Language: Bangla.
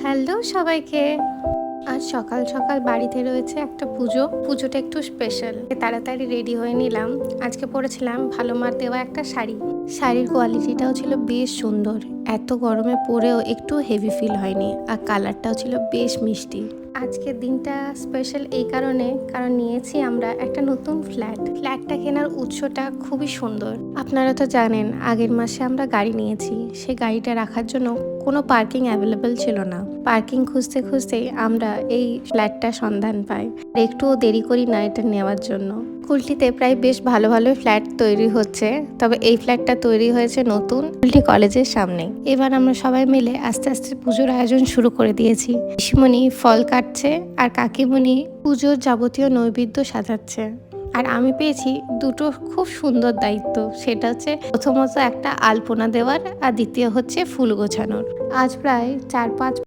হ্যালো সবাইকে। আজ সকাল সকাল বাড়িতে রয়েছে একটা পুজোটা একটু স্পেশাল। তাড়াতাড়ি রেডি হয়ে নিলাম। আজকে পরেছিলাম ভালো মার দেওয়া একটা শাড়ির কোয়ালিটিটাও ছিল বেশ সুন্দর। এত গরমে পরেও একটু হেভি ফিল হয়নি, আর কালারটাও ছিল বেশ মিষ্টি। আজকের দিনটা স্পেশাল এই কারণ নিয়েছি আমরা একটা নতুন ফ্ল্যাটটা কেনার উৎসটা খুবই সুন্দর। আপনারা তো জানেন আগের মাসে আমরা গাড়ি নিয়েছি, সেই গাড়িটা রাখার জন্য কোনো পার্কিং অ্যাভেলেবেল ছিল না। পার্কিং খুঁজতে খুঁজতেই আমরা এই ফ্ল্যাটটা সন্ধান পাই। একটুও দেরি করি না এটা নেওয়ার জন্য। কুলটিতে প্রায় বেশ ভালো ভালো ফ্ল্যাট তৈরি হচ্ছে, তবে এই ফ্ল্যাটটা তৈরি হয়েছে নতুন কুলটি কলেজের সামনে। এবার আমরা সবাই মিলে আস্তে আস্তে পুজোর আয়োজন শুরু করে দিয়েছি। পিসিমণি ফল কাটছে আর কাকিমণি পুজোর যাবতীয় নৈবেদ্য সাজাচ্ছে। আর আমি পেয়েছি দুটো খুব সুন্দর দায়িত্ব, সেটা হচ্ছে প্রথমত একটা আলপনা দেওয়ার, আর দ্বিতীয় হচ্ছে ফুল গোছানোর। আজ প্রায় 4-5